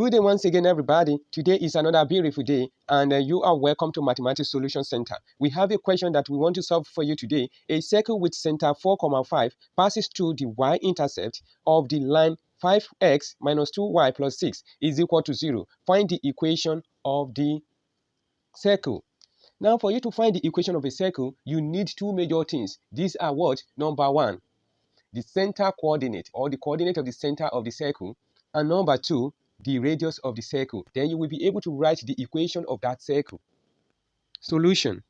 Good day once again, everybody. Today is another beautiful day, and you are welcome to Mathematics Solution Center. We have a question that we want to solve for you today. A circle with center 4,5 passes through the y-intercept of the line 5x minus 2y plus 6 is equal to 0. Find the equation of the circle. Now, for you to find the equation of a circle, you need two major things. These are what? Number one, the center coordinate, or the coordinate of the center of the circle, and number two, the radius of the circle. Then you will be able to write the equation of that circle. Solution.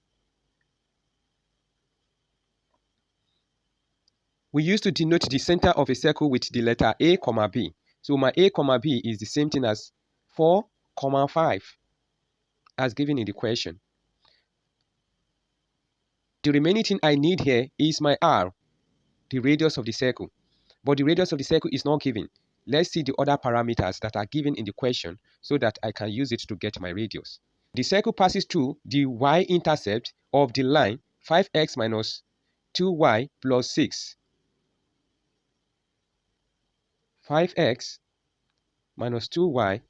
We used to denote the center of a circle with the letter A, B. So my A, B is the same thing as 4, 5 as given in the question. The remaining thing I need here is my R, the radius of the circle. But the radius of the circle is not given. Let's see the other parameters that are given in the question so that I can use it to get my radius. The circle passes through the y-intercept of the line 5x minus 2y plus 6. 5x minus 2y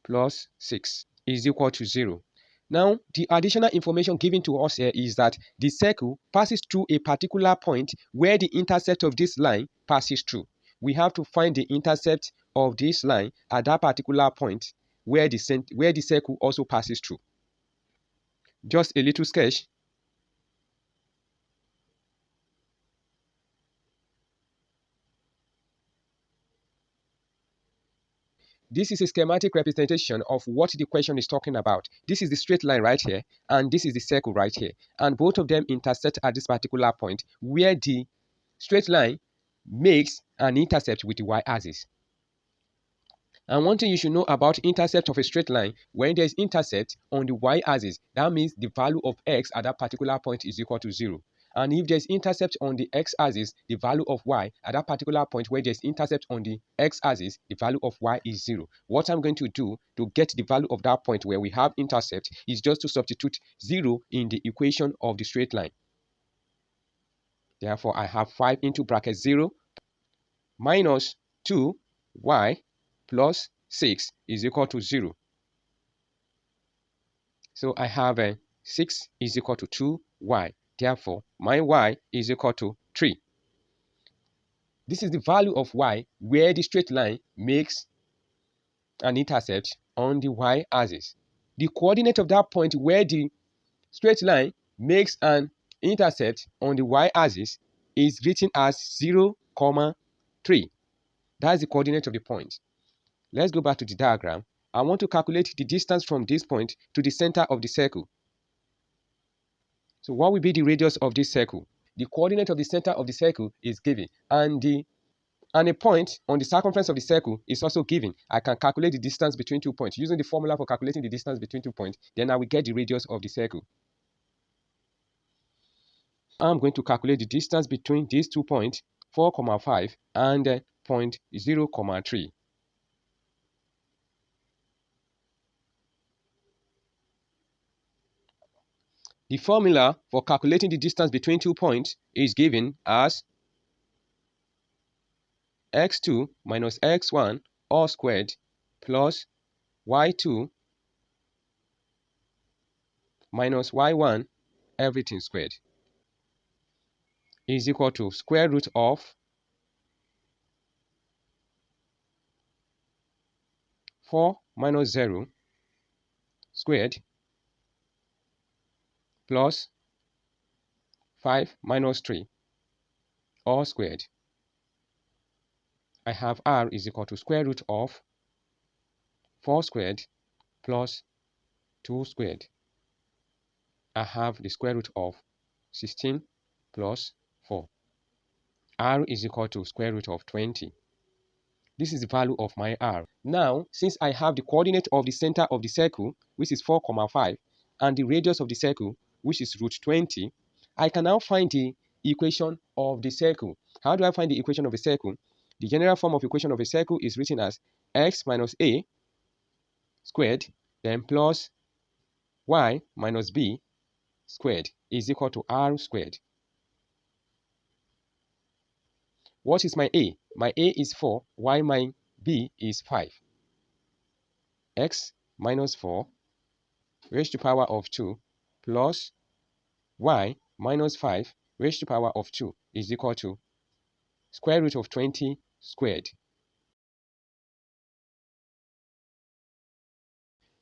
plus 6 is equal to 0. Now, the additional information given to us here is that the circle passes through a particular point where the intercept of this line passes through. We have to find the intercept of this line at that particular point where the circle also passes through. Just a little sketch. This is a schematic representation of what the question is talking about. This is the straight line right here, and this is the circle right here. And both of them intersect at this particular point where the straight line makes an intercept with the y-axis. And one thing you should know about intercept of a straight line, when there is intercept on the y-axis, that means the value of x at that particular point is equal to 0. And if there's intercept on the x-axis, the value of y at that particular point where there's intercept on the x-axis, the value of y is 0. What I'm going to do to get the value of that point where we have intercept is just to substitute 0 in the equation of the straight line. Therefore, I have 5 into bracket 0 minus 2y plus 6 is equal to 0. So I have 6 is equal to 2y. Therefore, my y is equal to 3. This is the value of y where the straight line makes an intercept on the y-axis. The coordinate of that point where the straight line makes an intercept on the y-axis is written as 0, 3. That's the coordinate of the point. Let's go back to the diagram. I want to calculate the distance from this point to the center of the circle. So what will be the radius of this circle? The coordinate of the center of the circle is given, and a point on the circumference of the circle is also given. I can calculate the distance between 2 points. Using the formula for calculating the distance between 2 points, then I will get the radius of the circle. I'm going to calculate the distance between these 2 points, 4, 5 and point 0, 3. The formula for calculating the distance between 2 points is given as x2 minus x1 all squared plus y2 minus y1 everything squared is equal to square root of 4 minus 0 squared plus 5 minus 3 all squared. I have r is equal to square root of 4 squared plus 2 squared. I have the square root of 16 plus 4. R is equal to square root of 20. This is the value of my r. Now, since I have the coordinate of the center of the circle, which is 4, 5, and the radius of the circle, which is root 20, I can now find the equation of the circle. How do I find the equation of a circle? The general form of equation of a circle is written as x minus a squared, then plus y minus b squared is equal to r squared. What is my a? My a is 4, while my b is 5. x minus 4 raised to the power of 2 plus y minus 5 raised to the power of 2 is equal to square root of 20 squared.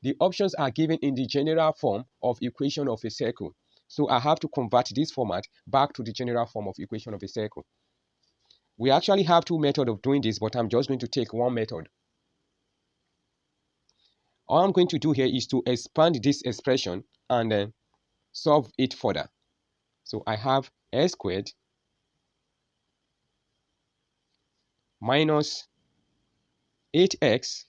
The options are given in the general form of equation of a circle. So I have to convert this format back to the general form of equation of a circle. We actually have two methods of doing this, but I'm just going to take one method. All I'm going to do here is to expand this expression and solve it further. So I have x squared minus 8x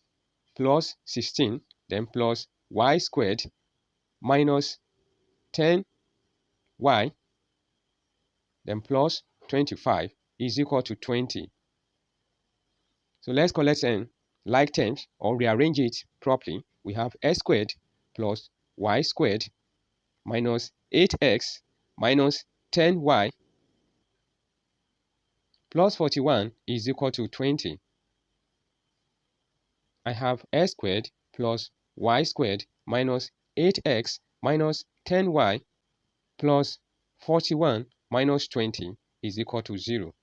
plus 16, then plus y squared minus 10y, then plus 25 is equal to 20. So let's collect like terms or rearrange it properly. We have x squared plus y squared minus 8x minus 10y plus 41 is equal to 20. I have x squared plus y squared minus 8x minus 10y plus 41 minus 20 is equal to 0.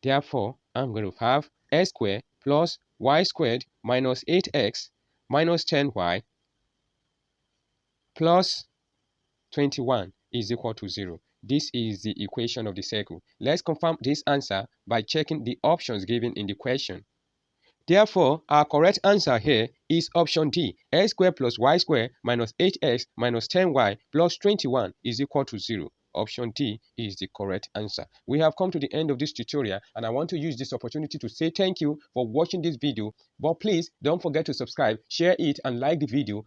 Therefore, I'm going to have x squared plus y squared minus 8x minus 10y plus 21 is equal to 0. This is the equation of the circle. Let's confirm this answer by checking the options given in the question. Therefore, our correct answer here is option D. X squared plus y squared minus 8x minus 10y plus 21 is equal to 0. Option D is the correct answer. We have come to the end of this tutorial, and I want to use this opportunity to say thank you for watching this video. But please don't forget to subscribe, share it, and like the video.